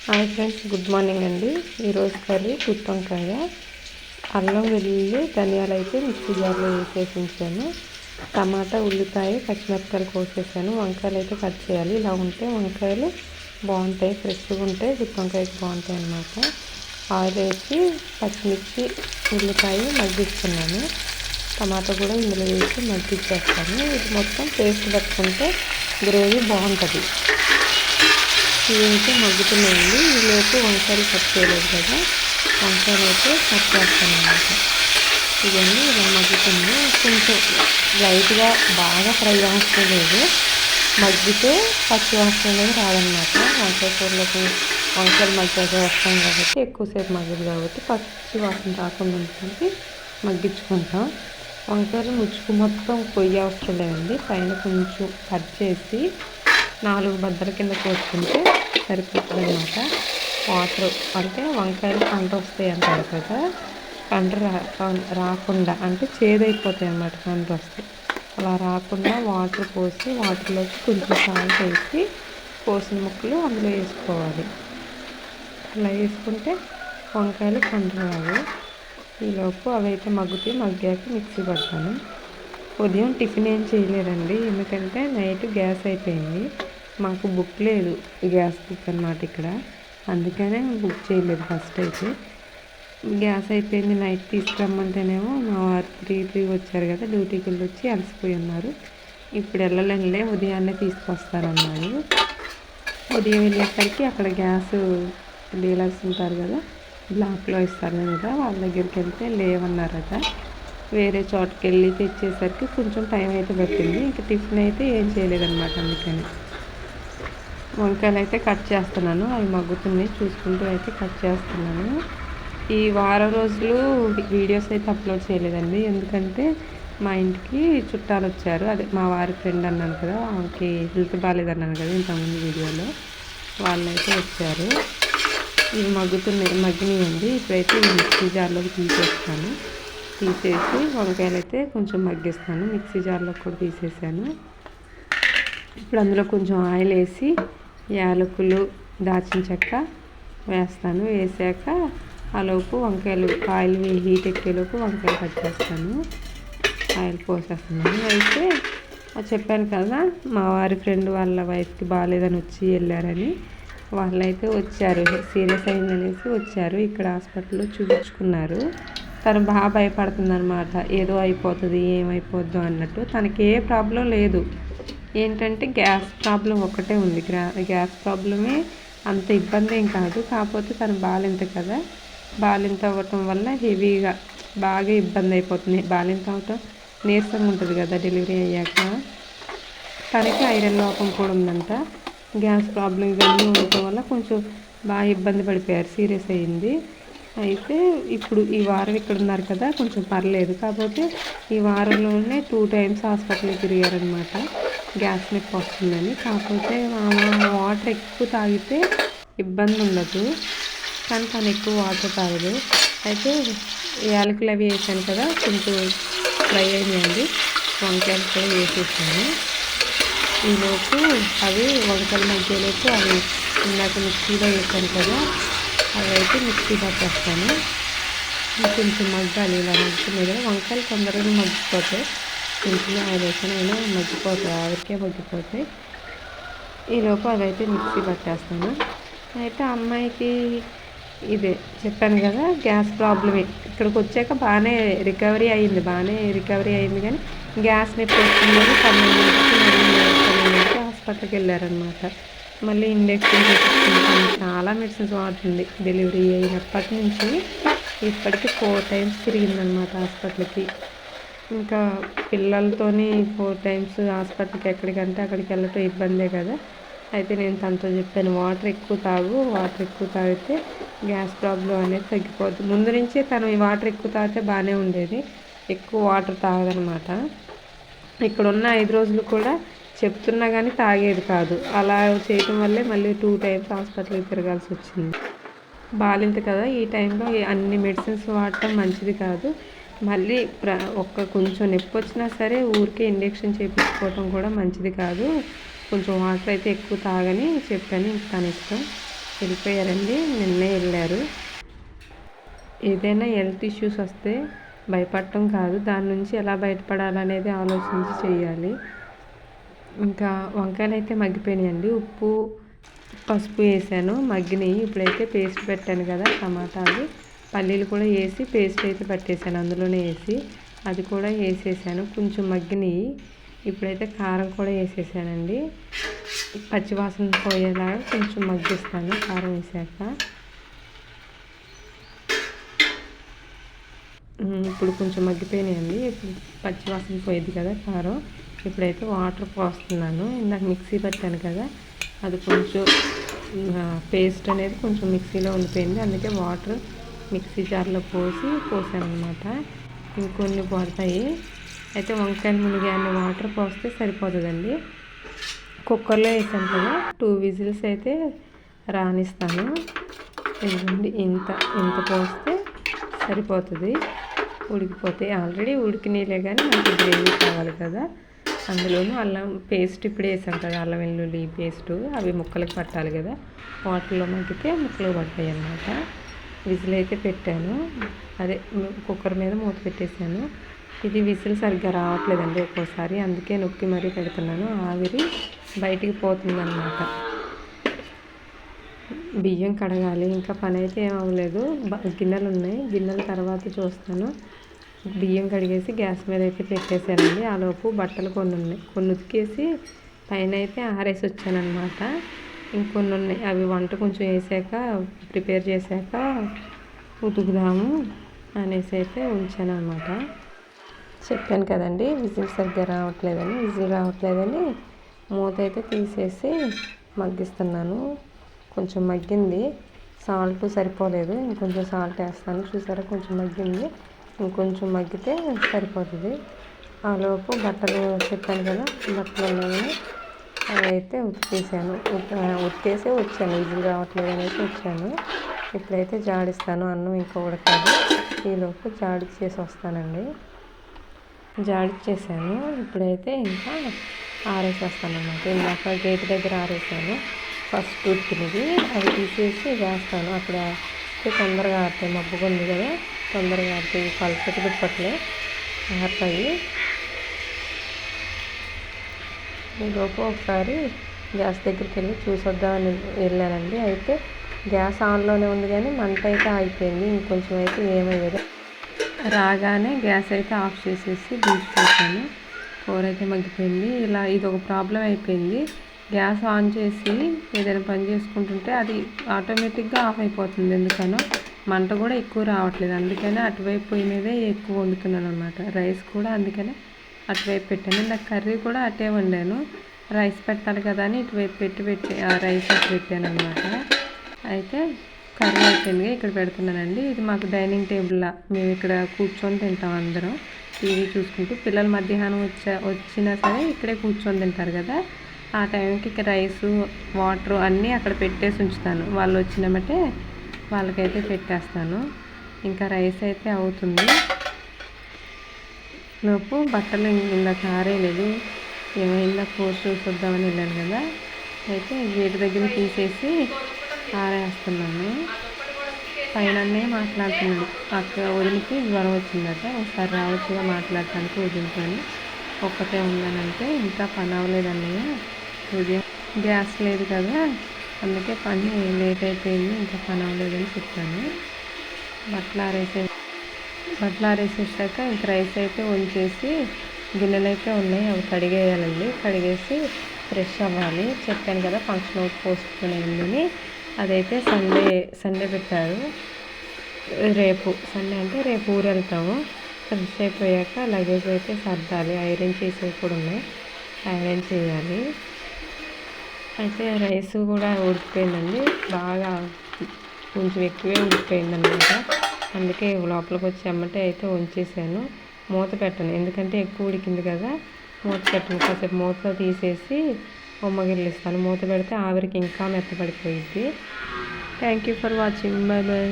Hi friends, good morning అండి. ఈరోజు curry గుత్తి వంకాయ. అల్లం వెల్లుల్లి ధనియాలు అయితే మిక్సీ జార్లో వేసేసి ఉంచాను. టమాటా ఉల్లిపాయ పచ్చిమిరపకాయలు కోసేసాను. వంకాయలు అయితే కట్ చేయాలి. ఇలా ఉంటే వంకాయలు బాగుంటాయి, ఫ్రెష్గా ఉంటాయి, గుత్తి వంకాయకి బాగుంటాయి అన్నమాట. ఆయిల్ వేసి పచ్చిమిర్చి ఉల్లిపాయ మగ్గిస్తున్నాను. టమాటా కూడా ఇందులో వేసి మగ్గిచ్చేస్తాను. ఇది మొత్తం పేస్ట్ పట్టుకుంటే గ్రేవీ బాగుంటుంది. ఇవైతే మగ్గుతున్నాయండి. ఈలోపు వంకాయలు కట్ చేయలేదు కదా, వంకాయలు అయితే కట్ చేస్తాను అన్నమాట. ఇవన్నీ ఇలా మగ్గుతుంది. కొంచెం లైట్గా బాగా ఫ్రై అవసరం లేదు, మగ్గితే పచ్చి వాసన అనేది రాదనమాట. వంకాయ కూరలోకి వంకాయలు మగ్గాక వస్తాం కాబట్టి ఎక్కువసేపు మగ్గదు కాబట్టి పచ్చి వాసన రాకుండా ఉంటుంది, మగ్గించుకుంటాం. వంకాయలు ముచ్చుకు మొత్తం పొయ్యి అవసరం లేదండి. పైన కొంచెం కట్ చేసి 4 బద్దల కింద కోసుకుంటే సరిపోతుంది అన్నమాట. వాటర్ అంటే వంకాయలు కంట వస్తాయి అంటారు కదా, కంట రాకుండా అంటే చేదైపోతాయి అన్నమాట కంట వస్తాయి. అలా రాకుండా వాటర్ పోసి వాటర్లోకి కొంచెం సాల్ట్ వేసి కోసిన ముక్కలు అందులో వేసుకోవాలి. అలా వేసుకుంటే వంకాయలు కంట రావు. ఈలోపు అవైతే మగ్గాక మిక్సీ పడతాను. ఉదయం టిఫిన్ ఏం చేయలేదండి, ఎందుకంటే నైట్ గ్యాస్ అయిపోయింది. మాకు బుక్ లేదు, గ్యాస్ బుక్ అన్నమాట ఇక్కడ, అందుకనే బుక్ చేయలేదు. ఫస్ట్ అయితే గ్యాస్ అయిపోయింది. నైట్ తీసుకురమ్మంటేనేమో మా వారు 3 వచ్చారు కదా, డ్యూటీకి వెళ్ళి వచ్చి అలసిపోయి ఉన్నారు. ఇప్పుడు వెళ్ళలేనులే, ఉదయాన్నే తీసుకొస్తారన్నారు. ఉదయం వెళ్ళేసరికి అక్కడ గ్యాస్ డీలర్స్ ఉంటారు కదా, బ్లాక్లో ఇస్తారు కదా, వాళ్ళ దగ్గరికి వెళ్తే లేవన్నారట. వేరే చోటుకి వెళ్ళి తెచ్చేసరికి కొంచెం టైం అయితే పట్టింది. ఇంకా టిఫిన్ అయితే ఏం చేయలేదన్నమాట. అందుకని వంకాయలు అయితే కట్ చేస్తున్నాను. అవి మగ్గుతున్నాయి, చూసుకుంటూ అయితే కట్ చేస్తున్నాను. ఈ వారం రోజులు వీడియోస్ అయితే అప్లోడ్ చేయలేదండి, ఎందుకంటే మా ఇంటికి చుట్టాలు వచ్చారు. అదే మా వారి ఫ్రెండ్ అన్నాను కదా, ఆమెకి హెల్త్ బాగాలేదన్నాను కదా ఇంతకుముందు వీడియోలో, వాళ్ళైతే వచ్చారు. ఇవి మగ్గినాయండి. ఇప్పుడైతే ఈ మిక్సీ జార్లోకి తీసేస్తాను. తీసేసి వంకాయలు అయితే కొంచెం మగ్గిస్తాను. మిక్సీ జార్లోకి కూడా తీసేసాను. ఇప్పుడు అందులో కొంచెం ఆయిల్ వేసి యాలకులు దాల్చిన చెక్క వేస్తాను. వేసాక ఆలోపు వంకాయలు ఆయిల్ హీట్ ఎక్కేలోపు వంకాయలు కట్ చేస్తాను. ఆయిల్ పోసేస్తున్నాను. అయితే చెప్పాను కదా, మా వారి ఫ్రెండ్ వాళ్ళ వైఫ్కి బాగాలేదని వచ్చి వెళ్ళారని, వాళ్ళైతే వచ్చారు. సీరియస్ అయిందనేసి వచ్చారు. ఇక్కడ హాస్పిటల్లో చూపించుకున్నారు. తను బాగా భయపడుతుంది అనమాట, ఏదో అయిపోతుంది ఏమైపోద్దు అన్నట్టు. తనకి ఏ ప్రాబ్లం లేదు, ఏంటంటే గ్యాస్ ప్రాబ్లం ఒక్కటే ఉంది. గ్యాస్ ప్రాబ్లమే, అంత ఇబ్బంది ఏం కాదు. కాకపోతే తను బాలింత కదా, బాలింత అవ్వటం వల్ల హెవీగా బాగా ఇబ్బంది అయిపోతుంది. బాలింత అవ్వటం నీరసంగా ఉంటుంది కదా డెలివరీ అయ్యాక. తనకి ఐరన్ లోపం కూడా ఉందంట. గ్యాస్ ప్రాబ్లం ఇవన్నీ ఉండటం వల్ల కొంచెం బాగా ఇబ్బంది పడిపోయారు, సీరియస్ అయ్యింది. అయితే ఇప్పుడు ఈ వారం ఇక్కడ ఉన్నారు కదా, కొంచెం పర్లేదు. కాకపోతే ఈ వారంలోనే 2 times హాస్పిటల్కి తిరిగారనమాట, గ్యాస్ నొప్పి వస్తుందని. కాకపోతే వాటర్ ఎక్కువ తాగితే ఇబ్బంది ఉండదు, కానీ తను ఎక్కువ వాటర్ తాగదు. అయితే యాలకులు అవి వేసాను కదా, కొంచెం ఫ్రై అయ్యాయండి. వంకాయలు కూడా వేసేసాను. ఈలోపు అవి వంకాయలు మధ్యలోపు అవి ఇందాక మిక్సీలో వేసాను కదా, అవి అయితే మిక్సీ పట్టేస్తాను. కొంచెం మగ్గాలి. ఇలా మగ్గుతున్నాయి కదా, వంకాయలు తొందరగా మగ్గిపోతాయి. కొంచెం ఆయిల్ వేసాను, అయినా మగ్గిపోతాయి, ఆవిరికే మగ్గిపోతాయి. ఈలోపు అవైతే మిక్సీ పట్టేస్తాను. అయితే అమ్మాయికి ఇదే చెప్పాను కదా, గ్యాస్ ప్రాబ్లమే. ఇక్కడికి వచ్చాక బాగానే రికవరీ అయింది, కానీ గ్యాస్ నొప్పి వస్తుందని 12 హాస్పిటల్కి వెళ్ళారనమాట. మళ్ళీ ఇంజెక్షన్ చేయించుకుంటాను. చాలా మెడిసిన్స్ వాడుతుంది. డెలివరీ అయినప్పటి నుంచి ఇప్పటికి 4 times తిరిగిందనమాట హాస్పిటల్కి. ఇంకా పిల్లలతోని 4 times హాస్పిటల్కి ఎక్కడికంటే అక్కడికి వెళ్ళటం ఇబ్బందే కదా. అయితే నేను తనతో చెప్పాను, వాటర్ ఎక్కువ తాగితే గ్యాస్ ప్రాబ్లం అనేది తగ్గిపోద్ది. ముందు నుంచే తను ఈ వాటర్ ఎక్కువ తాగితే బాగానే ఉండేది, ఎక్కువ వాటర్ తాగదనమాట. ఇక్కడ ఉన్న 5 రోజులు కూడా చెప్తున్నా కానీ తాగేది కాదు. అలా చేయటం వల్లే మళ్ళీ 2 times హాస్పిటల్కి తిరగాల్సి వచ్చింది. బాలింత కదా, ఈ టైంలో అన్ని మెడిసిన్స్ వాడటం మంచిది కాదు. మళ్ళీ కొంచెం నొప్పి వచ్చినా సరే ఊరికే ఇంజెక్షన్ చేయించుకోవటం కూడా మంచిది కాదు. కొంచెం వాటర్ అయితే ఎక్కువ తాగని చెప్పాను. తన ఇష్టం. వెళ్ళిపోయారండి, నిన్నే వెళ్ళారు. ఏదైనా హెల్త్ ఇష్యూస్ వస్తే భయపడటం కాదు, దాని నుంచి ఎలా బయటపడాలనేది ఆలోచించి చేయాలి. ఇంకా వంకాయలు అయితే మగ్గిపోయినాయండి, ఉప్పు పసుపు వేసాను, మగ్గినాయి. ఇప్పుడైతే పేస్ట్ పెట్టాను కదా టమాటాలు, పల్లీలు కూడా వేసి పేస్ట్ అయితే పట్టేసాను, అందులోనే వేసి అది కూడా వేసేసాను. కొంచెం మగ్గినాయి. ఇప్పుడైతే కారం కూడా వేసేసానండి, పచ్చివాసన పోయేలాగా కొంచెం మగ్గిస్తాను కారం వేసాక. ఇప్పుడు కొంచెం మగ్గిపోయినాయండి, ఇప్పుడు పచ్చివాసన పోయేది కదా కారం. ఇప్పుడైతే వాటర్ పోస్తున్నాను. ఇందాక మిక్సీ పెట్టాను కదా, అది కొంచెం పేస్ట్ అనేది కొంచెం మిక్సీలో ఉండిపోయింది, అందుకే వాటర్ మిక్సీ జార్లో పోసాను అనమాట. ఇంకొన్ని పడతాయి. అయితే వంకాయలు మునిగే అన్ని వాటర్ పోస్తే సరిపోతుందండి. కుక్కర్లో వేసాను కదా, 2 విజిల్స్ అయితే రానిస్తాను. ఇదిగోండి, ఇంత పోస్తే సరిపోతుంది, ఉడికిపోతాయి. ఆల్రెడీ ఉడికినీలే కానీ మనకి గ్రేవీ కావాలి కదా, అందులోనూ అల్లం పేస్ట్ ఇప్పుడు వేసాం కదా, అల్లం వెల్లుల్లి పేస్టు, అవి ముక్కలకు పట్టాలి కదా, వాటర్లో మగ్గితే ముక్కలు పడతాయి అన్నమాట. విజిల్ అయితే పెట్టాను, అదే కుక్కర్ మీద మూత పెట్టేశాను. ఇది విజిల్ సరిగ్గా రావట్లేదండి ఒక్కోసారి, అందుకే నొక్కి మరీ పెడుతున్నాను, ఆవిరి బయటికి పోతుందన్నమాట. బియ్యం కడగాలి, ఇంకా పని అయితే ఏం అవ్వలేదు. గిన్నెలు ఉన్నాయి, గిన్నెల తర్వాత చూస్తాను. బియ్యం కడిగేసి గ్యాస్ మీద అయితే పెట్టేశానండి. ఆలోపు బట్టలు కొన్ని ఉన్నాయి, కొన్ని ఉతికేసి పైన అయితే ఆరేసి వచ్చానమాట. ఇంకొన్ని ఉన్నాయి, అవి వంట కొంచెం వేసాక ప్రిపేర్ చేశాక ఉతుకుదాము అనేసి అయితే ఉంచాను అనమాట. చెప్పాను కదండి విజిల్ సరిగ్గా రావట్లేదని మూత అయితే తీసేసి మగ్గిస్తున్నాను. కొంచెం మగ్గింది, సాల్ట్ సరిపోలేదు, ఇంకొంచెం సాల్ట్ వేస్తాను. చూసారా కొంచెం మగ్గింది, ఇంకొంచెం మగ్గితే సరిపోతుంది. ఆలోపు బట్టలు చెప్పాను కదా, బట్టలు ఉన్నాయి, అవి అయితే ఉతికేసే వచ్చాను, విజిల్ రావట్లేదు అనేసి వచ్చాను. ఇప్పుడైతే జాడిస్తాను, అన్నం ఇంకా ఉడకాలి. ఈలోపు జాడిచ్చేసి వస్తానండి. జాడిచ్చేసాను, ఇప్పుడైతే ఇంకా ఆరేసేస్తాను అన్నమాట. ఇందాక గేట్ దగ్గర ఆరేసాను ఫస్ట్ ఉడికినది, అవి తీసేసి వేస్తాను. అక్కడ తొందరగా ఆరుతాయి, మబ్బుగా ఉంది కదా, తొందరగా ఆరుతాయి. పల్సటి దుప్పట్లే ఆరుతాయి. ఈలోపు ఒకసారి గ్యాస్ దగ్గరికి వెళ్ళి చూసొద్దామని వెళ్ళానండి. అయితే గ్యాస్ ఆన్లోనే ఉంది కానీ మంట అయితే ఆగిపోయింది, ఇంకొంచెం అయితే ఏమయ్యేది. రాగానే గ్యాస్ అయితే ఆఫ్ చేసేసి తీసేసాను. కూర అయితే మగ్గిపోయింది. ఇది ఒక ప్రాబ్లం అయిపోయింది. గ్యాస్ ఆన్ చేసి ఏదైనా పని చేసుకుంటుంటే అది ఆటోమేటిక్గా ఆఫ్ అయిపోతుంది, ఎందుకనో మంట కూడా ఎక్కువ రావట్లేదు. అందుకనే అటువైపు పొయ్యి మీదే ఎక్కువ వండుతున్నాను అనమాట. రైస్ కూడా అందుకనే అటువైపు పెట్టాను. నాకు కర్రీ కూడా అటే వండాను, రైస్ పెట్టాలి కదా అని ఇటువైపు పెట్టి రైస్ అటు పెట్టాను అనమాట. అయితే కర్రీ అయిపోయింది, ఇక్కడ పెడుతున్నానండి. ఇది మాకు డైనింగ్ టేబుల్లా, మేము ఇక్కడ కూర్చొని తింటాం అందరం టీవీ చూసుకుంటూ. పిల్లలు మధ్యాహ్నం వచ్చినా సరే ఇక్కడే కూర్చొని తింటారు కదా, ఆ టైంకి రైసు వాటర్ అన్నీ అక్కడ పెట్టేసి ఉంచుతాను. వాళ్ళు వచ్చినమంటే వాళ్ళకైతే పెట్టేస్తాను. ఇంకా రైస్ అయితే అవుతుంది. లోపు బట్టలు ఇందాక ఆరేయలేదు, ఏమైందా కోర్స్ చూసొద్దామని వెళ్ళాను కదా, అయితే గేటు దగ్గర తీసేసి ఆరేస్తున్నాను. పైననే మాట్లాడుతున్నాడు, అక్క వదిలికి జ్వరం వచ్చిందట, ఒకసారి రావచ్చుగా మాట్లాడటానికి వదులుతాను, ఒక్కతే ఉందనంటే ఇంకా పని అవ్వలేదన్నయ్య, ఉదయం గ్యాస్ లేదు కదా అందుకే పని లేట్ అయిపోయింది, ఇంకా పని అవ్వలేదని చెప్పాను. బట్టలు ఆరేసేసాక ఇంక రైస్ అయితే వంచేసి గిన్నెలు అయితే ఉన్నాయి, అవి కడిగేయాలండి. కడిగేసి ఫ్రెష్ అవ్వాలి. చెప్పాను కదా ఫంక్షన్ అవుట్ పోస్ట్పోన్ అయిందని, అదైతే సండే పెట్టారు. రేపు సండే అంటే రేపు ఊరు వెళ్తాము. ఫ్రెష్ అయిపోయాక లగేజ్ అయితే సర్దాలి, ఐరన్ చేసేవి కూడా ఉన్నాయి, ఐరన్ చేయాలి. అయితే రైస్ కూడా ఉడికిపోయిందండి, బాగా కొంచెం ఎక్కువే ఉడికిపోయింది అనమాట. అందుకే లోపలికి వచ్చి అమ్మటే అయితే ఉంచేసాను. మూత పెట్టను, ఎందుకంటే ఎక్కువ ఉడికింది కదా, మూత పెట్టను. కాసేపు మూత తీసేసి ఉమ్మగిల్లిస్తాను. మూత పెడితే ఆవిరికి ఇంకా మెత్తపడిపోయిద్ది. Thank you for watching, bye bye.